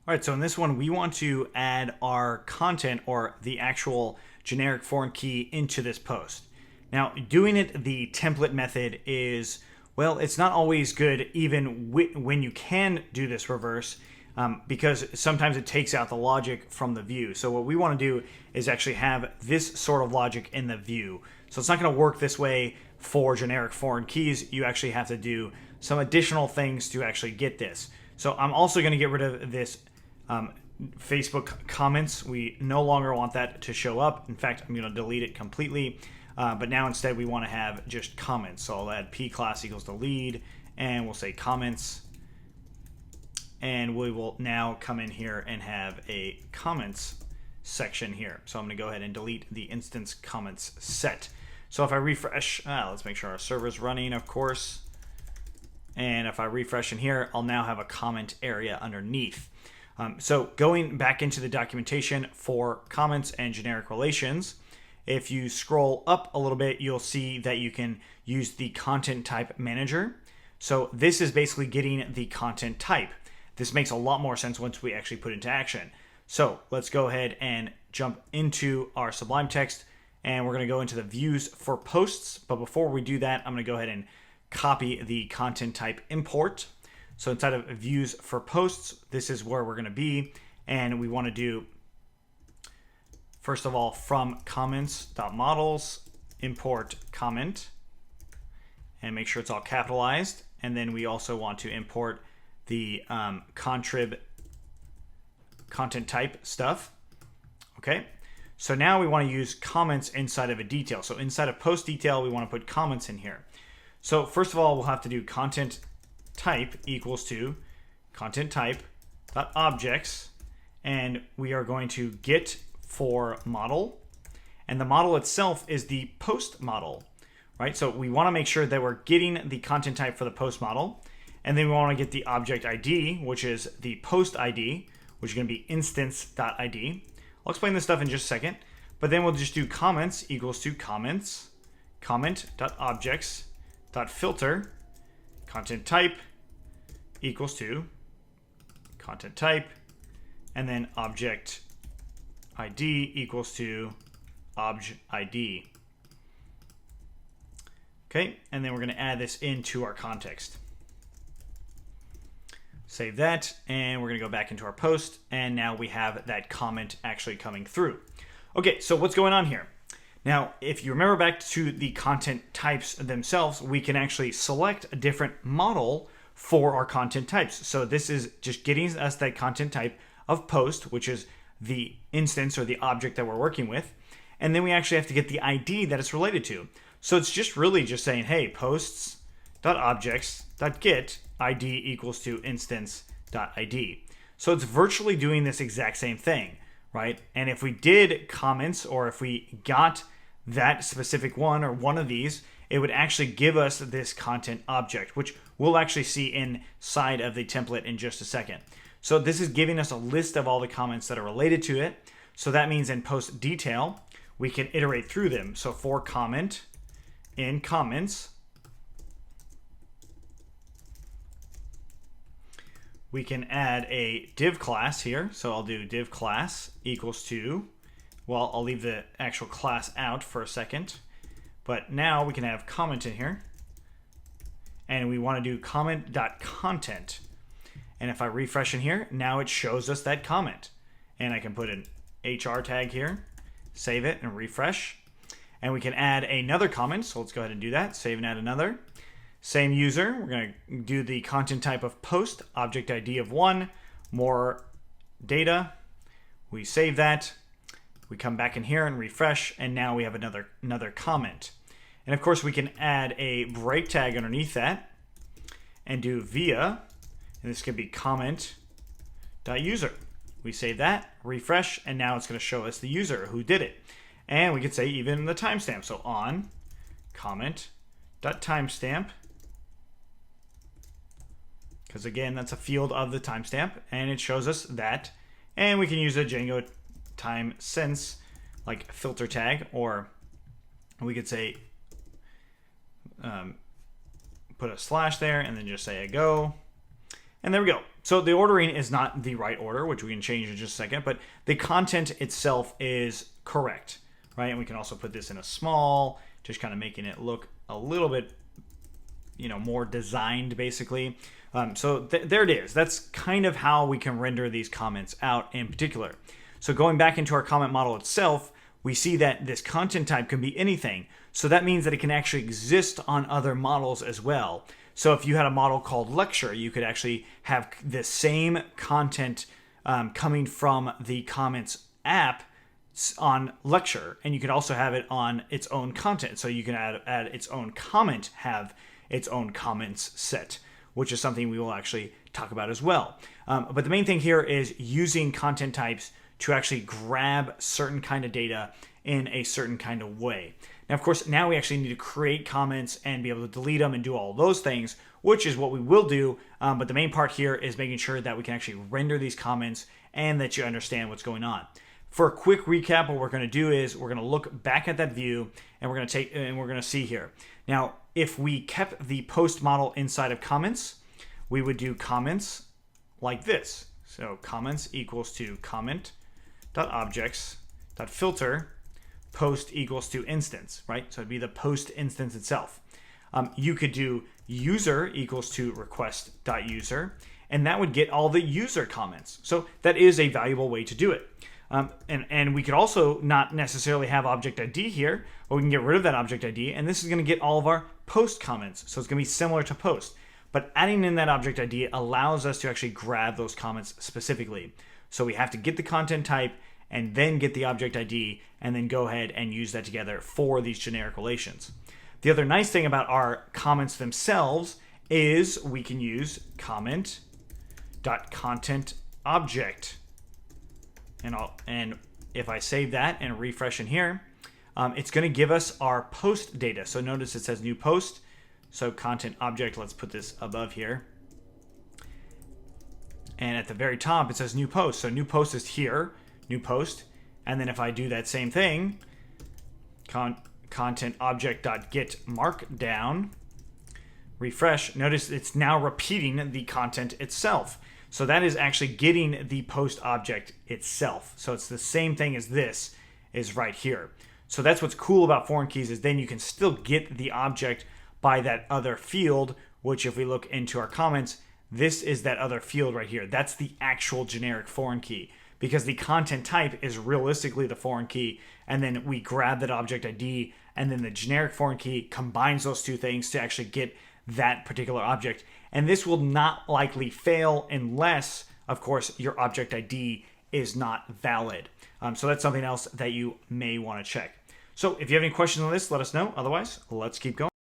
All right, so in this one, we want to add our content or the actual generic foreign key into this post. Now, doing it the template method is, well, it's not always good even when you can do this reverse because sometimes it takes out the logic from the view. So what we want to do is actually have this sort of logic in the view. So it's not going to work this way for generic foreign keys. You actually have to do some additional things to actually get this. So I'm also going to get rid of this Facebook comments. We no longer want that to show up. In fact, I'm going to delete it completely. But now instead we want to have just comments. So I'll add p class equals the lead, and we'll say comments. And we will now come in here and have a comments section here. So I'm going to go ahead and delete the instance comments set. So if I refresh, let's make sure our server's running, of course. And if I refresh in here, I'll now have a comment area underneath. So going back into the documentation for comments and generic relations, if you scroll up a little bit, you'll see that you can use the content type manager. So this is basically getting the content type. This makes a lot more sense once we actually put it into action. So let's go ahead and jump into our Sublime Text, and we're going to go into the views for posts. But before we do that, I'm going to go ahead and copy the content type import. So inside of views for posts, this is where we're going to be. And we want to do, first of all, from comments.models, import comment, and make sure it's all capitalized. And then we also want to import the contrib content type stuff. Okay. So now we want to use comments inside of a detail. So inside of post detail, we want to put comments in here. So first of all, we'll have to do content type equals to content type dot objects, and we are going to get for model, and the model itself is the post model, right? So we want to make sure that we're getting the content type for the post model, and then we want to get the object ID, which is the post ID, which is going to be instance.id. I'll explain this stuff in just a second, but then we'll just do comments equals to comments, comment.objects.filter, content type equals to content type, and then object ID equals to obj ID. Okay, and then we're going to add this into our context. Save that, and we're going to go back into our post, and now we have that comment actually coming through. Okay, so what's going on here? Now, if you remember back to the content types themselves, we can actually select a different model for our content types. So this is just getting us that content type of post, which is the instance or the object that we're working with. And then we actually have to get the ID that it's related to. So it's just really just saying, hey, posts.objects.get ID equals to instance.id. So it's virtually doing this exact same thing, right? And if we did comments, or if we got that specific one or one of these, it would actually give us this content object, which we'll actually see inside of the template in just a second. So this is giving us a list of all the comments that are related to it. So that means in post detail, we can iterate through them. So for comment in comments, we can add a div class here. So I'll do div class equals to, well, I'll leave the actual class out for a second. But now we can have comment in here. And we want to do comment.content. And if I refresh in here, now it shows us that comment. And I can put an HR tag here, save it, and refresh. And we can add another comment. So let's go ahead and do that. Save and add another. Same user. We're going to do the content type of post, object ID of 1, more data. We save that. We come back in here and refresh. And now we have another comment. And of course, we can add a break tag underneath that and do via, and this could be comment.user. We save that, refresh, and now it's going to show us the user who did it. And we could say even the timestamp. So on comment.timestamp, because again, that's a field of the timestamp, and it shows us that. And we can use a Django time sense like filter tag, or we could say put a slash there and then just say a go, and there we go. So the ordering is not the right order, which we can change in just a second, but the content itself is correct, right? And we can also put this in a small, just kind of making it look a little bit, more designed basically. So there it is. That's kind of how we can render these comments out in particular. So going back into our comment model itself, we see that this content type can be anything. So that means that it can actually exist on other models as well. So if you had a model called lecture, you could actually have the same content coming from the comments app on lecture, and you could also have it on its own content. So you can add its own comment, have its own comments set, which is something we will actually talk about as well. But the main thing here is using content types to actually grab certain kind of data in a certain kind of way. Now, of course, now we actually need to create comments and be able to delete them and do all those things, which is what we will do. But the main part here is making sure that we can actually render these comments and that you understand what's going on. For a quick recap, what we're going to do is we're going to look back at that view and we're going to see here. Now, if we kept the post model inside of comments, we would do comments like this. So comments equals to comment.objects.filter post equals to instance, right? So it'd be the post instance itself. You could do user equals to request.user, and that would get all the user comments. So that is a valuable way to do it. And we could also not necessarily have object ID here, but we can get rid of that object ID, and this is going to get all of our post comments. So it's going to be similar to post. But adding in that object ID allows us to actually grab those comments specifically. So we have to get the content type and then get the object ID and then go ahead and use that together for these generic relations. The other nice thing about our comments themselves is we can use comment.contentObject. And if I save that and refresh in here, it's going to give us our post data. So notice it says new post. So content object, let's put this above here. And at the very top, it says new post. So new post is here, new post. And then if I do that same thing, content object.get markdown, refresh, notice it's now repeating the content itself. So that is actually getting the post object itself. So it's the same thing as this is right here. So that's what's cool about foreign keys, is then you can still get the object by that other field, which if we look into our comments, this is that other field right here. That's the actual generic foreign key, because the content type is realistically the foreign key. And then we grab that object ID, and then the generic foreign key combines those two things to actually get that particular object. And this will not likely fail unless, of course, your object ID is not valid. So that's something else that you may want to check. So if you have any questions on this, let us know. Otherwise, let's keep going.